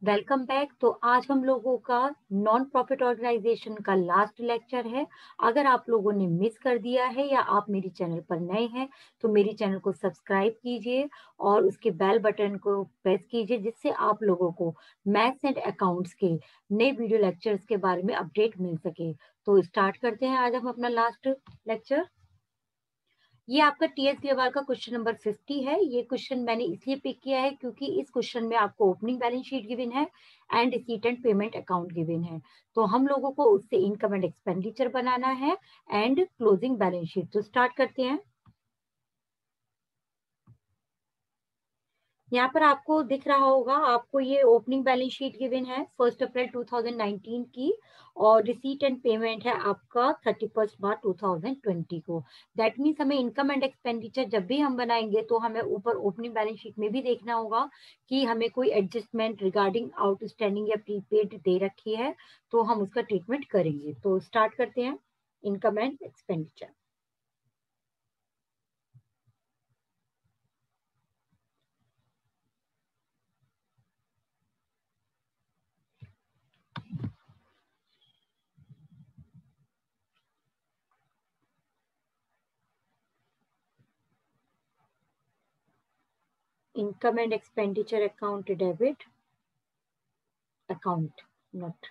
Welcome back. तो आज हम लोगों का नॉन प्रॉफिट ऑर्गेनाइजेशन का लास्ट लेक्चर है। अगर आप लोगों ने मिस कर दिया है या आप मेरी चैनल पर नए हैं तो मेरी चैनल को सब्सक्राइब कीजिए और उसके बेल बटन को प्रेस कीजिए, जिससे आप लोगों को मैथ्स एंड अकाउंट्स के नए वीडियो लेक्चर्स के बारे में अपडेट मिल सके। तो स्टार्ट करते हैं आज हम अपना लास्ट लेक्चर। ये आपका टीएस ग्लोबल का क्वेश्चन नंबर 50 है। ये क्वेश्चन मैंने इसलिए पिक किया है क्योंकि इस क्वेश्चन में आपको ओपनिंग बैलेंस शीट गिवन है and receipt and payment account given है। तो हम लोगों को उससे इनकम एंड एक्सपेंडिचर बनाना है एंड क्लोजिंग बैलेंस शीट। तो स्टार्ट करते हैं। यहाँ पर आपको दिख रहा होगा, आपको ये ओपनिंग बैलेंस शीट गिवन है 1 अप्रैल 2019 की, और रिसीट एंड पेमेंट है आपका 31 मार्च 2020 को। दैट मीन्स हमें इनकम एंड एक्सपेंडिचर जब भी हम बनाएंगे तो हमें ऊपर ओपनिंग बैलेंस शीट में भी देखना होगा कि हमें कोई एडजस्टमेंट रिगार्डिंग आउटस्टैंडिंग या प्रीपेड दे रखी है, तो हम उसका ट्रीटमेंट करेंगे। तो स्टार्ट करते हैं income and expenditure. Income and expenditure account debit account not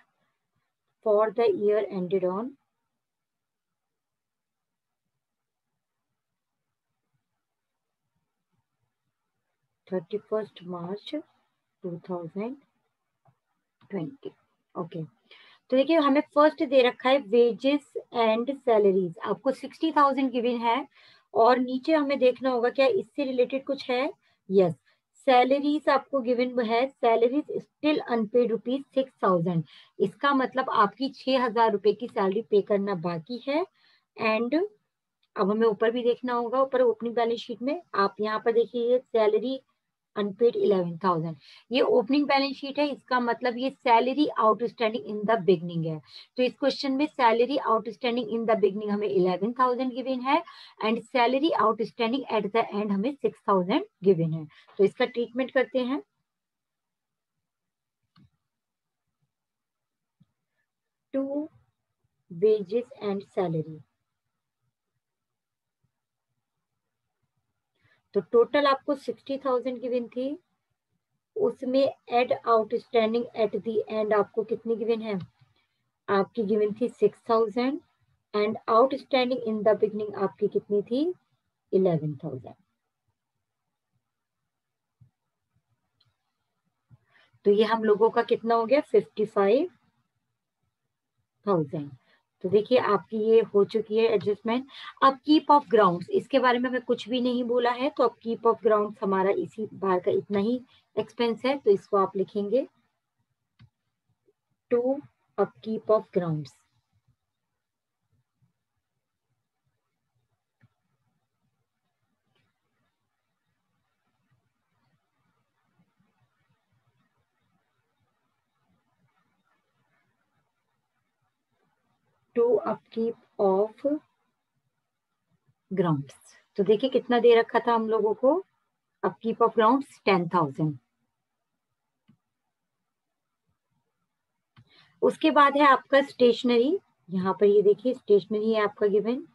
for the year ended on 31st March 2020। Okay, तो देखिए हमें फर्स्ट दे रखा है वेजेस एंड सैलरीज, आपको 60,000 गिवन है, और नीचे हमें देखना होगा क्या इससे रिलेटेड कुछ है। यस, सैलरीज आपको गिवन है, सैलरीज स्टिल अनपेड ₹6,000। इसका मतलब आपकी 6,000 रुपए की सैलरी पे करना बाकी है। एंड अब हमें ऊपर भी देखना होगा, ऊपर ओपनिंग बैलेंस शीट में आप यहाँ पर देखिए सैलरी अनपेड 11,000। ये ओपनिंग बैलेंस शीट है, इसका मतलब ये salary outstanding in the beginning है। तो इस क्वेश्चन में salary outstanding in the beginning हमें 11,000 गिवन है and salary outstanding at the end हमें 6,000 गिवन है। तो इसका ट्रीटमेंट करते हैं। टू वेजेस एंड सैलरी, तो टोटल आपको 60,000 गिवन थी, उसमें add outstanding at the end आपको कितनी गिवन है, आपकी गिवन थी 6,000 and outstanding in the beginning आपकी कितनी थी 11,000। तो ये हम लोगों का कितना हो गया 55,000। तो देखिए आपकी ये हो चुकी है एडजस्टमेंट। अब कीप ऑफ ग्राउंड्स, इसके बारे में हमें कुछ भी नहीं बोला है, तो अब कीप ऑफ ग्राउंड्स हमारा इसी बार का इतना ही एक्सपेंस है, तो इसको आप लिखेंगे to upkeep of grounds. To upkeep of grounds, तो देखिए कितना दे रखा था हम लोगों को, अपकीप ऑफ ग्राउंड्स 10,000। उसके बाद है आपका स्टेशनरी, यहाँ पर ये देखिए स्टेशनरी है आपका गिवन,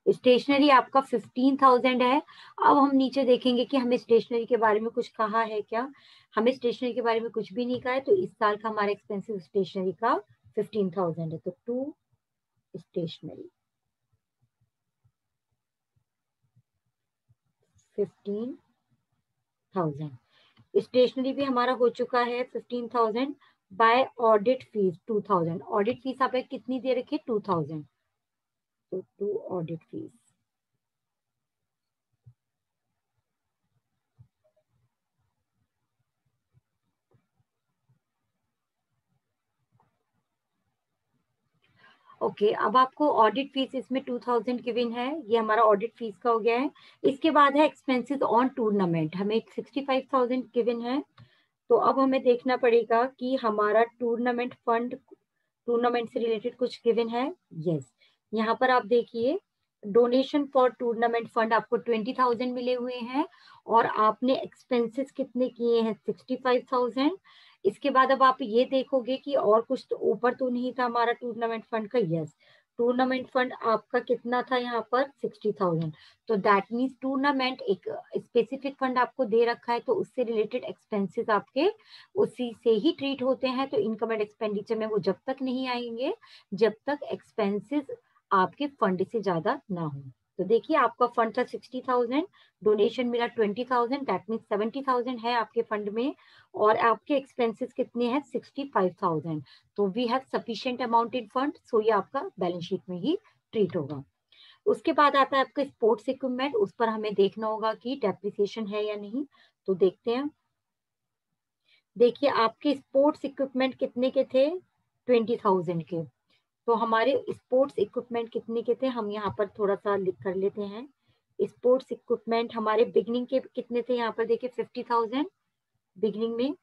स्टेशनरी आपका 15,000 है। अब हम नीचे देखेंगे कि हमें स्टेशनरी के बारे में कुछ कहा है क्या, हमें स्टेशनरी के बारे में कुछ भी नहीं कहा है, तो इस साल का हमारा एक्सपेंसिव स्टेशनरी का 15,000 है। तो टू स्टेशनरी 15,000, स्टेशनरी भी हमारा हो चुका है 15,000 by audit fees 2,000। Audit fees आप कितनी दे रखी है 2,000, तो टू ऑडिट फीस। ओके, अब आपको ऑडिट फीस इसमें 2,000 गिवन है, ये हमारा ऑडिट फीस का हो गया है। इसके बाद है एक्सपेंसेस ऑन टूर्नामेंट, हमें 65,000 गिवन है। तो अब हमें देखना पड़ेगा कि हमारा टूर्नामेंट फंड, टूर्नामेंट से रिलेटेड कुछ गिवन है। यस, यहाँ पर आप देखिए डोनेशन फॉर टूर्नामेंट फंड आपको 20,000 मिले हुए हैं और आपने एक्सपेंसेस कितने किए हैं 65,000। इसके बाद अब आप ये देखोगे कि और कुछ तो ऊपर तो नहीं था हमारा टूर्नामेंट फंड का। यस, टूर्नामेंट फंड आपका कितना था यहाँ पर 60,000। तो दैट मीन्स टूर्नामेंट एक स्पेसिफिक फंड आपको दे रखा है, तो उससे रिलेटेड एक्सपेंसेस आपके उसी से ही ट्रीट होते हैं। तो इनकम एंड एक्सपेंडिचर में वो जब तक नहीं आएंगे जब तक एक्सपेंसेस आपके फंड से ज्यादा ना हो। तो देखिए आपका फंड था 60,000, डोनेशन मिला 20,000, दैट मीन 70,000 है आपके फंड में और आपके एक्सपेंसेस कितने हैं 65,000। तो we have sufficient amount in fund, so ये आपका बैलेंस शीट में ही ट्रीट होगा। उसके बाद आता है आपका स्पोर्ट्स इक्विपमेंट, उस पर हमें देखना होगा कि डेप्रिसिएशन है या नहीं। तो देखते हैं। देखिए आपके स्पोर्ट्स इक्विपमेंट कितने के थे 20,000 के। तो हमारे स्पोर्ट्स इक्विपमेंट कितने के थे हम यहाँ पर थोड़ा सा लिख कर लेते हैं। स्पोर्ट्स इक्विपमेंट हमारे बिगनिंग के कितने थे यहाँ पर देखिए 50,000 बिगनिंग में।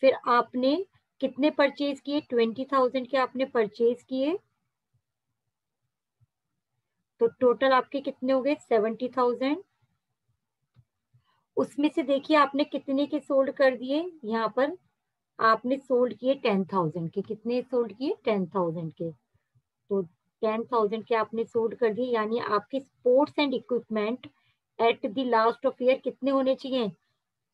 फिर आपने कितने परचेज किए 20,000 के आपने परचेज किए, तो टोटल आपके कितने हो गए 70,000। उसमें से देखिए आपने कितने के सोल्ड कर दिए यहाँ पर, आपने सोल्ड किए 10,000 के। कितने सोल्ड किए 10,000 के। तो 10,000 के आपने सोल्ड कर दिए, यानी आपके sports and equipment at the last of year कितने होने चाहिए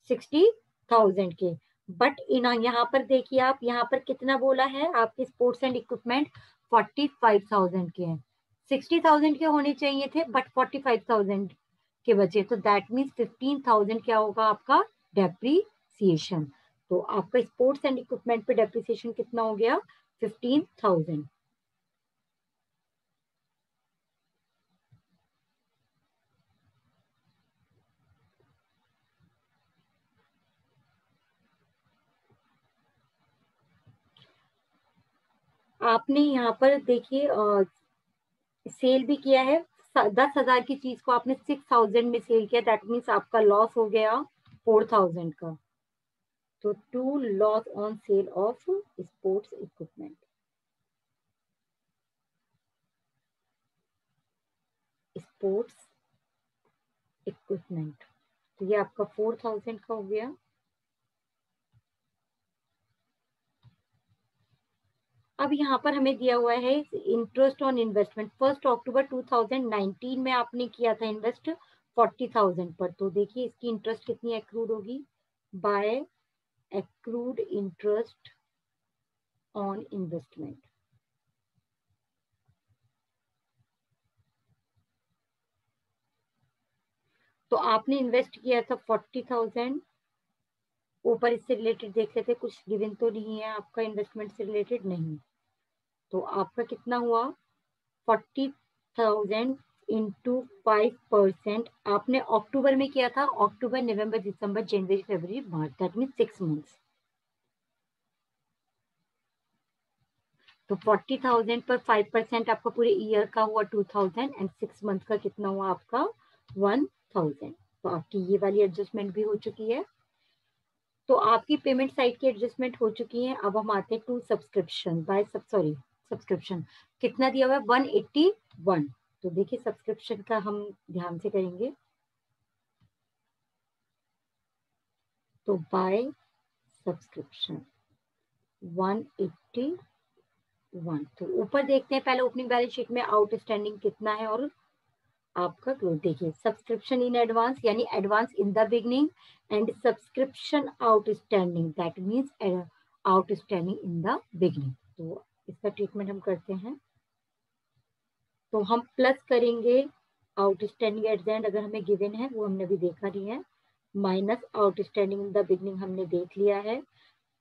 60,000 के। बट इन यहाँ पर देखिए आप यहाँ पर कितना बोला है आपके स्पोर्ट्स एंड इक्विपमेंट 45,000 के हैं। 60,000 के होने चाहिए थे बट 45,000 के बचे, तो दैट मीन्स 15,000 क्या होगा आपका डेप्रीसिएशन। तो आपका स्पोर्ट्स एंड इक्विपमेंट पे डेप्रीसिएशन कितना हो गया 15,000। आपने यहाँ पर देखिए सेल भी किया है 10,000 की चीज को आपने 6,000 में सेल किया, दैट मीन्स आपका लॉस हो गया 4,000 का। तो to loss on sale of sports equipment. Sports equipment तो ये आपका 4,000 का हो गया। अब यहाँ पर हमें दिया हुआ है इंटरेस्ट ऑन इन्वेस्टमेंट। 1 अक्टूबर 2019 में आपने किया था इन्वेस्ट 40,000 पर। तो देखिए इसकी इंटरेस्ट कितनी एक्रूड होगी by accrued interest on investment. तो आपने इन्वेस्ट किया था 40,000। ऊपर इससे रिलेटेड देख लेते कुछ गिवन तो नहीं है आपका इन्वेस्टमेंट से रिलेटेड नहीं। तो आपका कितना हुआ 40,000 इंटू 5%। आपने अक्टूबर में किया था, अक्टूबर नवंबर दिसंबर जनवरी फरवरी मार्च, दैट मीन 6 मंथ्स। तो 40,000 पर 5% आपका पूरे ईयर का हुआ 2,000 एंड 6 मंथ का कितना हुआ आपका 1,000। तो आपकी ये वाली एडजस्टमेंट भी हो चुकी है। तो आपकी पेमेंट साइड की एडजस्टमेंट हो चुकी है। अब हम आते हैं टू सब्सक्रिप्शन बाय सब्सक्रिप्शन कितना दिया हुआ है 181। तो देखिए सब्सक्रिप्शन का हम ध्यान से करेंगे। तो बाय सब्सक्रिप्शन 181। तो ऊपर देखते हैं पहले ओपनिंग बैलेंस शीट में आउटस्टैंडिंग कितना है और आपका ग्रोथ। देखिए सब्सक्रिप्शन इन एडवांस यानी advance in the beginning and subscription outstanding that means outstanding in the beginning. तो इसका ट्रीटमेंट हम करते हैं। तो हम प्लस करेंगे आउटस्टैंडिंग एट द एंड, अगर हमें गिवन है वो हमने अभी देखा नहीं है, minus outstanding in the beginning हमने देख लिया है,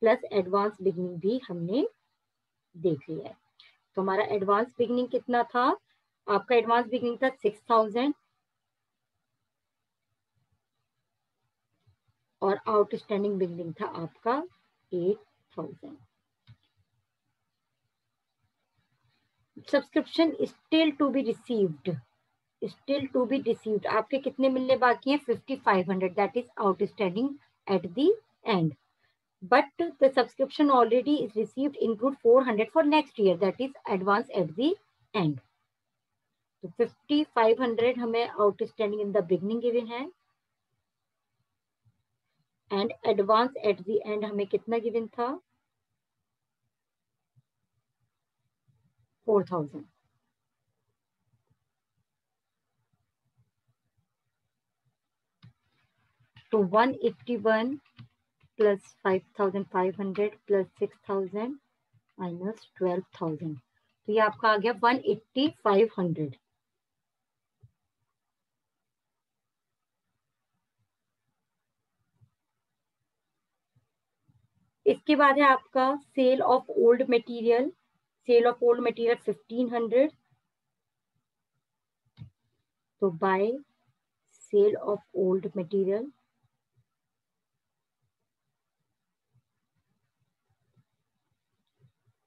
प्लस एडवांस बिगनिंग भी हमने देख लिया है। तो हमारा एडवांस बिगनिंग कितना था आपका एडवांस बिगनिंग था 6,000 और आउटस्टैंडिंग बिगनिंग था आपका 8,000। Subscription still to be received, still to be received आपके कितने मिलने बाकी हैं 5,500 that is outstanding at the end. But the subscription already is received include 400 for next year, that is advance at the end. तो 5500 हमें outstanding in the beginning given है, and advance at the end हमें कितना given था, 4000। तो 181 plus 5500 plus 6000 minus 12000, तो ये आपका आ गया 18500। इसके बाद है आपका sale of old material. Sale of old material 1500, तो by sale of old material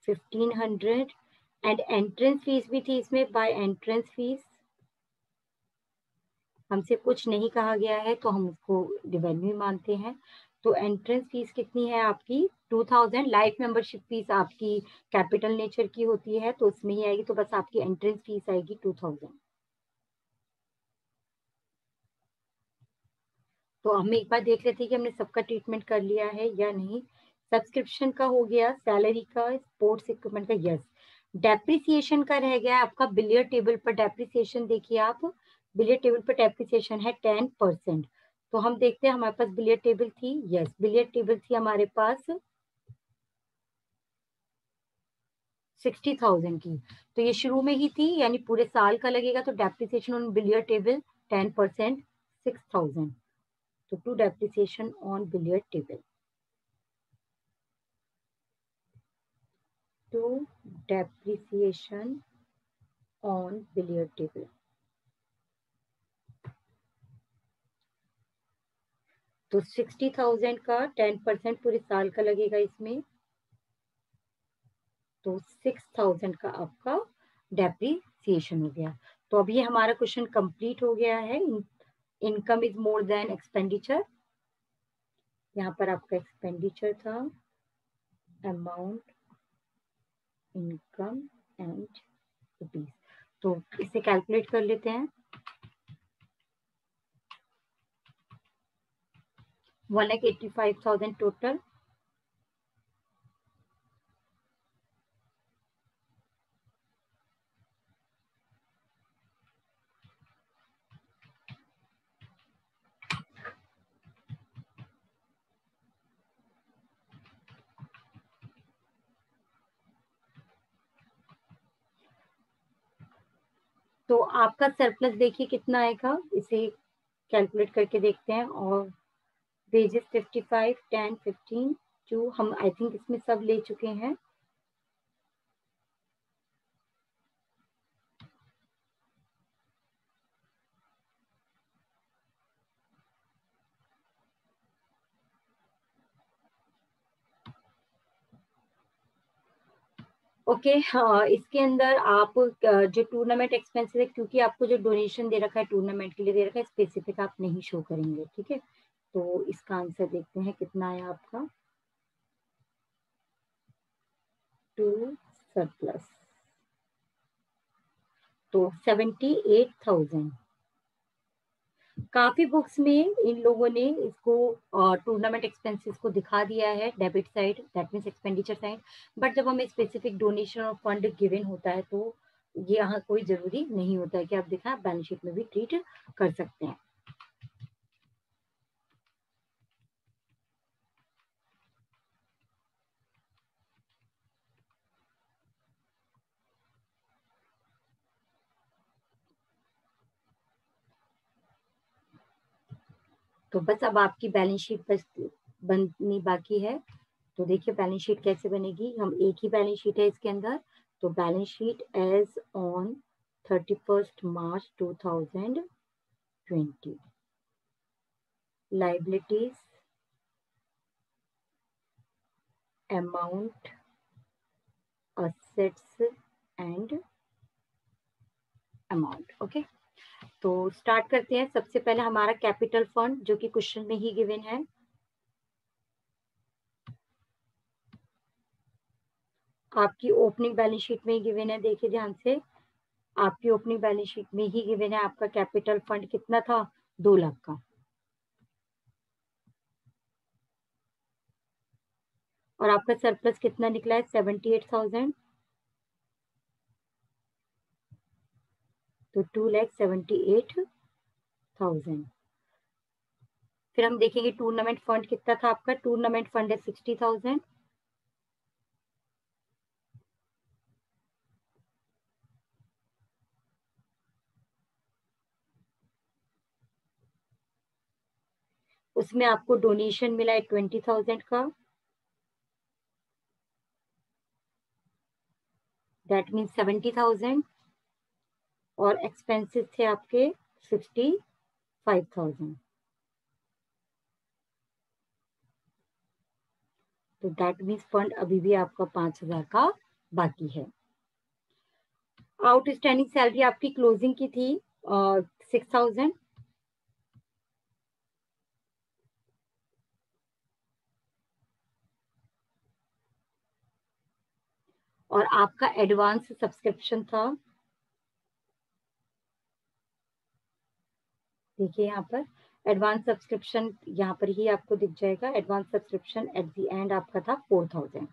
1500, and entrance fees भी थी इसमें, बाय एंट्रेंस फीस हमसे कुछ नहीं कहा गया है तो हम उसको रिवेन्यू मानते हैं। तो एंट्रेंस फीस कितनी है आपकी 2000। लाइफ मेंबरशिप फीस आपकी कैपिटल नेचर की होती है तो उसमें ही आएगी, तो बस आपकी एंट्रेंस फीस आएगी 2000। तो हम एक बार देख लेते हैं कि हमने सबका ट्रीटमेंट कर लिया है या नहीं। सब्सक्रिप्शन का हो गया, सैलरी का, स्पोर्ट्स इक्विपमेंट का, यस। डेप्रिसिएशन का रह गया आपका बिलियर टेबल पर डेप्रिसिएशन। देखिए आप, बिलियर टेबल पर डेप्रिसिएशन है 10%। तो हम देखते हैं हमारे पास बिलियर टेबल थी, यस बिलियर टेबल थी हमारे पास 60,000 की। तो ये शुरू में ही थी, यानी पूरे साल का लगेगा, तो डेप्रिसिएशन ऑन बिलियर टेबल 10%, 6000। तो to depreciation on billiard table, to depreciation on billiard table। तो 60,000 का 10% पूरे साल का लगेगा इसमें, तो 6,000 का आपका डेप्रिसिएशन हो गया। तो अब ये हमारा क्वेश्चन कंप्लीट हो गया है। Income is more than expenditure, यहाँ पर आपका एक्सपेंडिचर था, अमाउंट, इनकम एंड रुपीज। तो इसे कैलकुलेट कर लेते हैं। 1,85,000 टोटल, तो आपका सरप्लस देखिए कितना आएगा, इसे कैलकुलेट करके देखते हैं। और वेजेस 55, 10, 15 जो हम आई थिंक इसमें सब ले चुके हैं। ओके हाँ, इसके अंदर आप जो टूर्नामेंट एक्सपेंसेस है, क्योंकि आपको जो डोनेशन दे रखा है टूर्नामेंट के लिए दे रखा है, स्पेसिफिक आप नहीं शो करेंगे, ठीक है। तो इसका आंसर देखते हैं कितना है आपका, टू सरप्लस, तो 78,000। काफी बुक्स में इन लोगों ने इसको टूर्नामेंट एक्सपेंसेस को दिखा दिया है debit side, that means expenditure side. But जब हमें स्पेसिफिक डोनेशन और फंड गिवन होता है तो ये यहाँ कोई जरूरी नहीं होता है कि आप दिखा, बैलेंस शीट में भी ट्रीट कर सकते हैं। तो बस अब आपकी बैलेंस शीट बस बननी बाकी है। तो देखिए बैलेंस शीट कैसे बनेगी, हम एक ही बैलेंस शीट है इसके अंदर। तो balance sheet as on 31 March 2020, liabilities, amount, assets and amount. Okay, तो स्टार्ट करते हैं। सबसे पहले हमारा कैपिटल फंड जो कि क्वेश्चन में ही गिवन है। आपकी ओपनिंग बैलेंस शीट में ही गिवन है, देखिए ध्यान से। आपकी ओपनिंग बैलेंस शीट में ही गिवन है आपका कैपिटल फंड कितना था, 2 लाख का। और आपका सरप्लस कितना निकला है, 78,000। तो 2,78,000। फिर हम देखेंगे टूर्नामेंट फंड कितना था आपका, टूर्नामेंट फंड है 60,000। उसमें आपको डोनेशन मिला है 20,000 का, दैट मीन 70,000। और एक्सपेंसेस थे आपके 65,000। तो दैट मीन्स फंड अभी भी आपका 5,000 का बाकी है। आउटस्टैंडिंग सैलरी आपकी क्लोजिंग की थी 6,000। और आपका एडवांस सब्सक्रिप्शन था, देखिए यहाँ पर एडवांस सब्सक्रिप्शन यहाँ पर ही आपको दिख जाएगा। Advance subscription eight the and आपका था 4,000।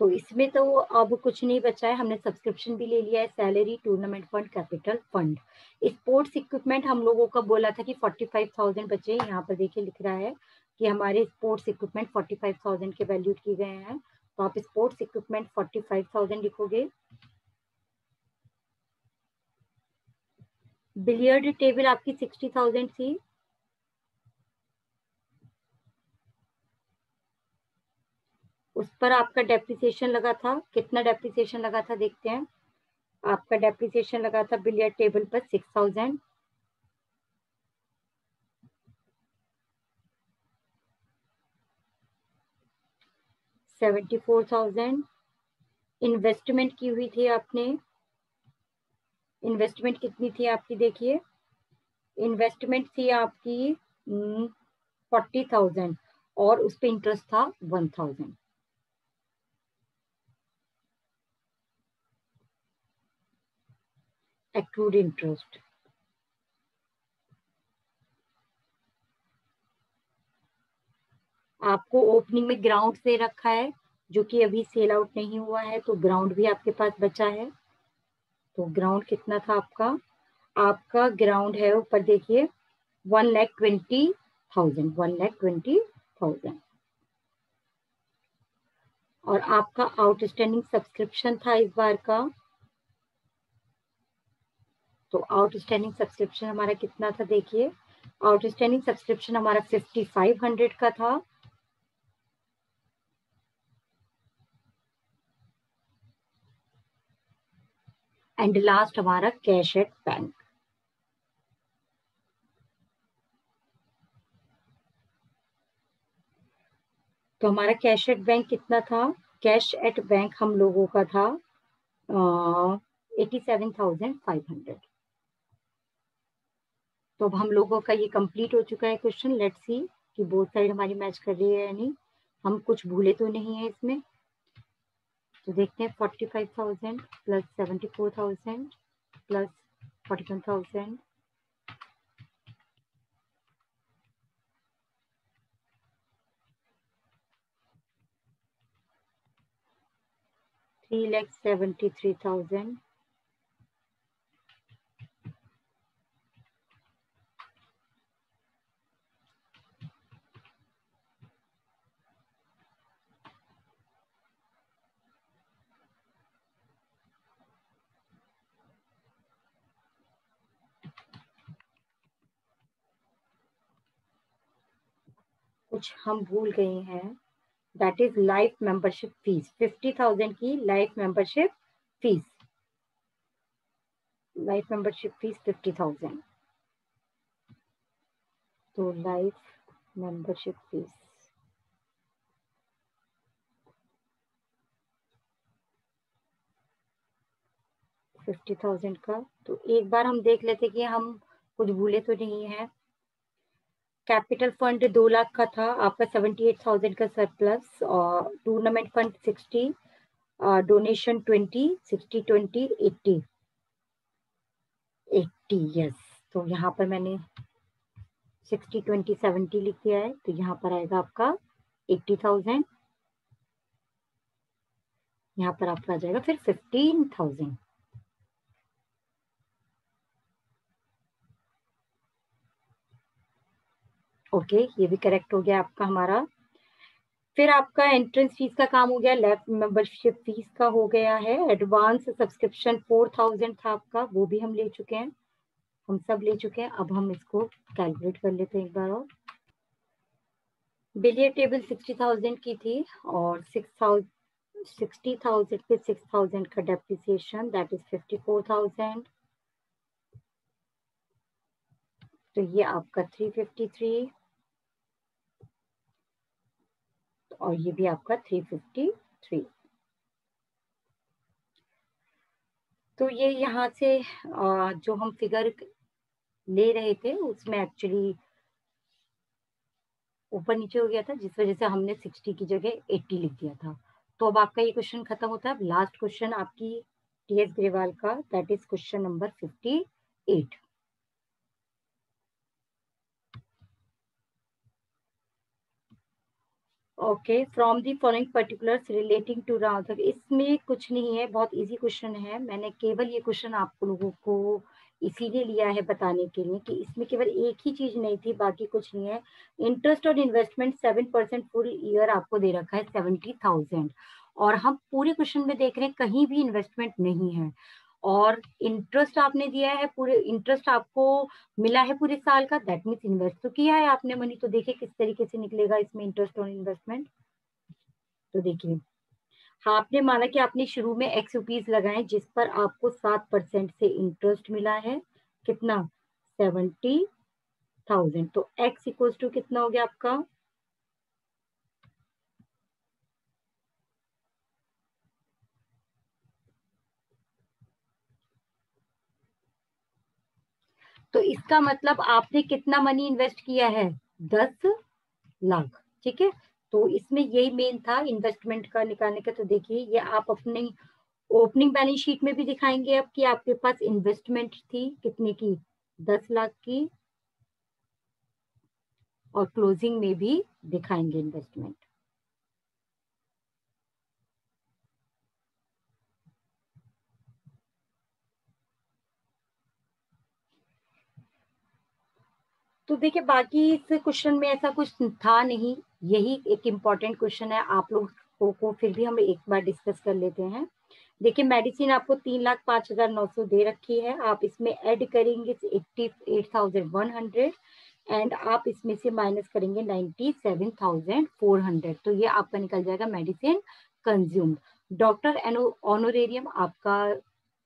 तो इसमें तो अब कुछ नहीं बचा है, हमने सब्सक्रिप्शन भी ले लिया है, salary, tournament fund, capital fund. Sports equipment हम लोगों का बोला था कि 45,000 बचे, यहाँ पर देखिए लिख रहा है कि हमारे स्पोर्ट्स इक्विपमेंट 45,000 के वैल्यूड किए गए हैं। तो आप स्पोर्ट्स इक्विपमेंट 45,000 लिखोगे। बिलियर्ड टेबल आपकी 60,000 थी। उस पर आपका डेप्रिसिएशन लगा था, कितना डेप्रिसिएशन लगा था देखते हैं। आपका डेप्रिसिएशन लगा था बिलियर्ड टेबल पर 6,000। 74,000। इन्वेस्टमेंट की हुई थी आपने, इन्वेस्टमेंट कितनी थी आपकी देखिए, इन्वेस्टमेंट थी आपकी 40,000 और उस पर इंटरेस्ट था 1,000। Accrued interest. आपको ओपनिंग में ग्राउंड से रखा है जो कि अभी सेल आउट नहीं हुआ है, तो ग्राउंड भी आपके पास बचा है। तो ग्राउंड कितना था आपका, आपका ग्राउंड है ऊपर देखिए 1,20,000, 1,20,000। और आपका आउटस्टैंडिंग सब्सक्रिप्शन था इस बार का, तो आउटस्टैंडिंग सब्सक्रिप्शन हमारा कितना था देखिए, आउटस्टैंडिंग सब्सक्रिप्शन हमारा 5,500 का था। एंड लास्ट हमारा कैश एट बैंक। तो हमारा कैश एट बैंक कितना था, कैश एट बैंक हम लोगों का था 87,500। तो अब हम लोगों का ये कंप्लीट हो चुका है क्वेश्चन। लेट्स सी कि बोथ साइड हमारी मैच कर रही है या नहीं, हम कुछ भूले तो नहीं है इसमें। तो देखते हैं 45,000 प्लस 74,000 प्लस 41,000, 3,73,000। कुछ हम भूल गए हैं, that is life membership fees, 50,000 की life membership fees, life membership fees 50,000। तो लाइफ मेंबरशिप फीस 50,000 का। तो एक बार हम देख लेते कि हम कुछ भूले तो नहीं है। कैपिटल फंड 2 लाख का था आपका, 78,000 का सरप्लस, और टूर्नामेंट फंड 60, डोनेशन 20, 60 20 80 80, यस। तो यहाँ पर मैंने 60 20 70 लिख दिया है, तो यहाँ पर आएगा आपका 80,000, यहाँ पर आपका आ जाएगा फिर 15,000। ओके, ये भी करेक्ट हो गया आपका हमारा। फिर आपका एंट्रेंस फीस का काम हो गया, लैब मेंबरशिप फीस का हो गया है, एडवांस सब्सक्रिप्शन 4,000 था आपका, वो भी हम ले चुके हैं, हम सब ले चुके हैं। अब हम इसको कैलकुलेट कर लेते हैं एक बार और। बिलियर टेबल 60,000 की थी, और 60,000 पे 6,000 का डेप्रिसिएशन, दैट इज 54,000। तो ये आपका 353, और ये भी आपका 353। तो ये यहाँ से जो हम फिगर ले रहे थे उसमें एक्चुअली ऊपर नीचे हो गया था, जिस वजह से हमने 60 की जगह 80 लिख दिया था। तो अब आपका ये क्वेश्चन खत्म होता है। अब लास्ट क्वेश्चन आपकी टीएस ग्रेवाल का, that is question number 58। Okay, from the following particulars relating to round, इसमें कुछ नहीं है, बहुत इजी क्वेश्चन है। मैंने केवल ये क्वेश्चन आप लोगों को इसीलिए लिया है बताने के लिए कि इसमें केवल एक ही चीज नहीं थी, बाकी कुछ नहीं है। इंटरेस्ट और इन्वेस्टमेंट 7% फुल ईयर आपको दे रखा है 70,000, और हम पूरे क्वेश्चन में देख रहे हैं कहीं भी इन्वेस्टमेंट नहीं है, और इंटरेस्ट आपने दिया है, पूरे इंटरेस्ट आपको मिला है पूरे साल का, दैट मीन्स इन्वेस्ट तो किया है आपने मनी। तो देखिए किस तरीके से निकलेगा इसमें इंटरेस्ट और इन्वेस्टमेंट। तो देखिए, हाँ, आपने माना कि आपने शुरू में एक्स रुपीज लगाए, जिस पर आपको 7% से इंटरेस्ट मिला है, कितना, 70,000। तो एक्स इक्वल्स टू कितना हो गया आपका, तो इसका मतलब आपने कितना मनी इन्वेस्ट किया है, 10 लाख। ठीक है, तो इसमें यही मेन था इन्वेस्टमेंट का निकालने का। तो देखिए, ये आप अपने ओपनिंग बैलेंस शीट में भी दिखाएंगे अब कि आपके पास इन्वेस्टमेंट थी कितने की, 10 लाख की, और क्लोजिंग में भी दिखाएंगे इन्वेस्टमेंट। तो देखिए, बाकी इस क्वेश्चन में ऐसा कुछ था नहीं, यही एक इम्पॉर्टेंट क्वेश्चन है। आप लोगों को फिर भी हम एक बार डिस्कस कर लेते हैं। देखिए, मेडिसिन आपको 3,05,900 दे रखी है, आप इसमें ऐड करेंगे 88,100, एंड आप इसमें से माइनस करेंगे 97,400, तो ये आपका निकल जाएगा मेडिसिन कंज्यूम्ड। डॉक्टर ऑनोरेरियम आपका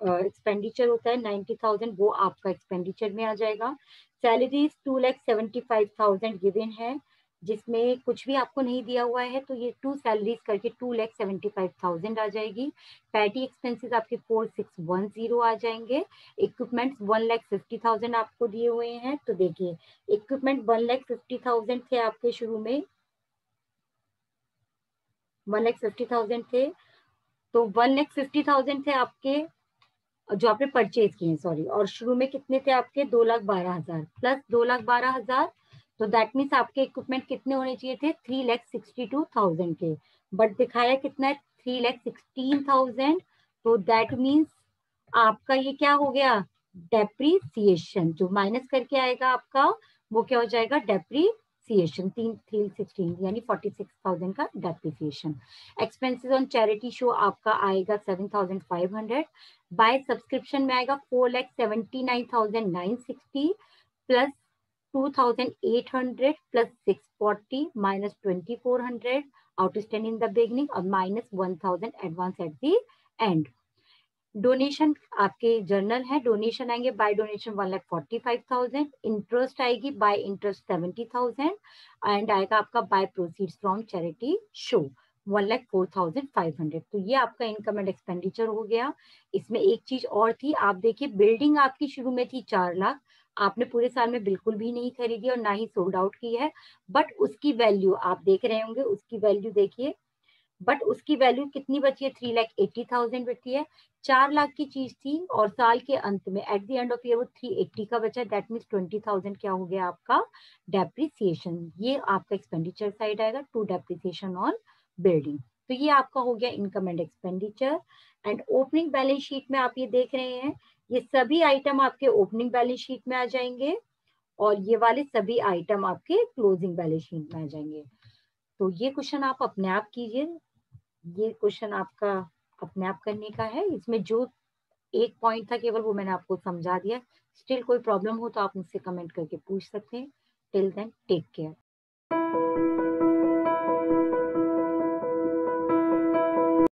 एक्सपेंडिचर होता है 90,000, वो आपका एक्सपेंडिचर में आ जाएगा। सैलरीज 2,75,000 गिवन है, जिसमें कुछ भी आपको नहीं दिया हुआ है, तो ये 2 सैलरीज करके 2,75,000 आ जाएगी। पैटी एक्सपेंसेस आपके 4,610 आ जाएंगे। इक्विपमेंट्स 1,50,000 आपको दिए हुए हैं। तो देखिए, इक्विपमेंट 1,50,000 थे आपके शुरू में, 1,50,000 थे, तो 1,50,000 थे आपके जो आपने परचेज किए, सॉरी, और शुरू में कितने थे आपके, 2,12,000 प्लस 2,12,000, तो दैट मीन्स आपके इक्विपमेंट कितने होने चाहिए थे, 3,62,000 के, बट दिखाया कितना है, 3,16,000। तो दैट मीन्स आपका ये क्या हो गया, डेप्रीसिएशन, जो माइनस करके आएगा आपका वो क्या हो जाएगा, डेप्रीसिएशन, 3,16 यानी 46,000 का depreciation. Expenses on charity show आपका आएगा 7,500, बाय सब्सक्रिप्शन में आएगा 4,79,960 प्लस 2,800 प्लस 640 माइनस 2,400 आउटस्टैंडिंग इन द बिगनिंग, और माइनस 1,000 advance at the end. Donation आपके जर्नल है, डोनेशन आएंगे बाय डोनेशन 1,45,000, इंटरेस्ट आएगी बाय इंटरेस्ट 70,000, एंड आएगा आपका by proceeds from charity show 1,04,500। तो ये आपका इनकम एंड एक्सपेंडिचर हो गया। इसमें एक चीज और थी, आप देखिए बिल्डिंग आपकी शुरू में थी 4 लाख, आपने पूरे साल में बिल्कुल भी नहीं खरीदी और ना ही सोल्ड आउट की है, बट उसकी वैल्यू आप देख रहे होंगे, उसकी वैल्यू देखिए, बट उसकी वैल्यू कितनी बची है, 3,80,000 बची है। 4 लाख की चीज थी और साल के अंत में eight the end of year वो 380 का बचा, दैट मीन्स 20,000 क्या हो गया आपका डेप्रिसिएशन। ये आपका एक्सपेंडिचर साइड आएगा, टू डेप्रिसिएशन ऑन बिल्डिंग। तो ये आपका हो गया income and expenditure. And opening balance sheet में आप ये देख रहे हैं, ये सभी आइटम आपके ओपनिंग बैलेंस शीट में आ जाएंगे और ये वाले सभी आइटम आपके क्लोजिंग बैलेंस शीट में आ जाएंगे। तो ये क्वेश्चन आप अपने आप कीजिए, ये क्वेश्चन आपका अपने आप करने का है। इसमें जो एक पॉइंट था केवल वो मैंने आपको समझा दिया। स्टिल कोई प्रॉब्लम हो तो आप मुझसे कमेंट करके पूछ सकते हैं। Till then take care.